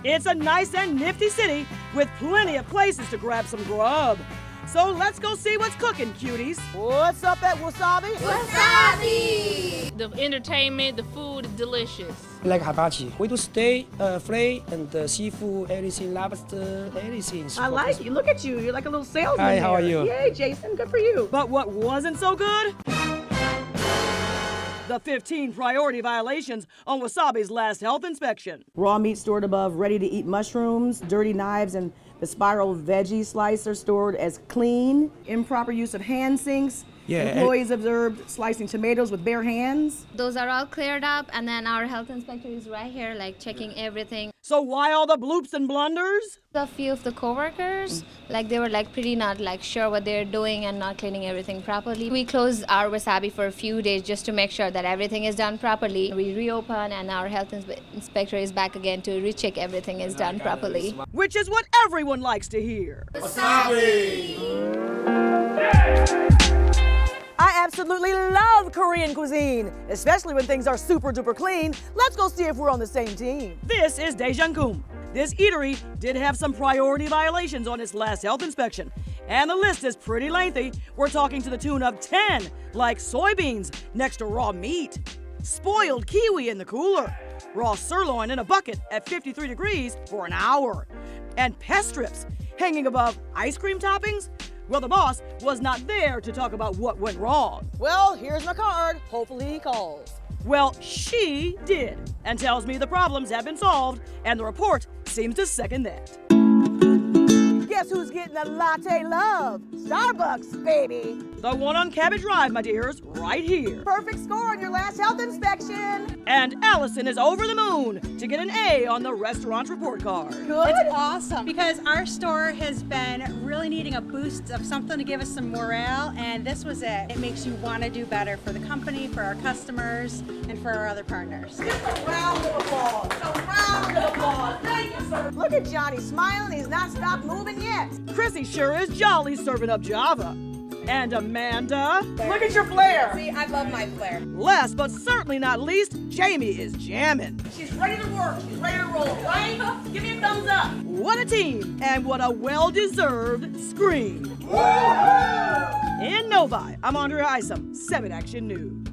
It's a nice and nifty city with plenty of places to grab some grub. So let's go see what's cooking, cuties. What's up at Wasabi? Wasabi! The entertainment, the food is delicious. Like hibachi. We do steak, fillet, and seafood, everything, lobster, everything. I like you. Look at you. You're like a little salesman. Hi, how are you? Yay, Jason. Good for you. But what wasn't so good? The 15 priority violations on Wasabi's last health inspection. Raw meat stored above ready-to-eat mushrooms, dirty knives, and the spiral veggie slicer stored as clean, improper use of hand sinks. Employees observed slicing tomatoes with bare hands. Those are all cleared up, and then our health inspector is right here, like checking everything. So why all the bloops and blunders? A few of the coworkers, like they were like pretty not like sure what they're doing and not cleaning everything properly. We closed our Wasabi for a few days just to make sure that everything is done properly. We reopen, and our health inspector is back again to recheck everything is done properly. Which is what everyone likes to hear. Wasabi! I absolutely love Korean cuisine, especially when things are super duper clean. Let's go see if we're on the same team. This is Daejangkum. This eatery did have some priority violations on its last health inspection, and the list is pretty lengthy. We're talking to the tune of 10, like soybeans next to raw meat, spoiled kiwi in the cooler, raw sirloin in a bucket at 53 degrees for an hour, and pest strips hanging above ice cream toppings. Well, the boss was not there to talk about what went wrong. Well, here's my card. Hopefully he calls. Well, she did, and tells me the problems have been solved, and the report seems to second that. Guess who's getting a latte love? Starbucks, baby. The one on Cabbage Drive, my dears, right here. Perfect score on your last health inspection. And Allison is over the moon to get an A on the restaurant report card. Good? It's awesome because our store has been really needing a boost of something to give us some morale, and this was it. It makes you want to do better for the company, for our customers, and for our other partners. Just a round of applause. A round of applause. Thank you, sir. Look at Johnny smiling. He's not stopped moving yet. Chrissy sure is jolly serving up Java. And Amanda, look at your flair. See, I love my flair. Last but certainly not least, Jamie is jamming. She's ready to work. She's ready to roll, right? Give me a thumbs up. What a team, and what a well-deserved scream. In Novi, I'm Andrea Isom, 7 Action News.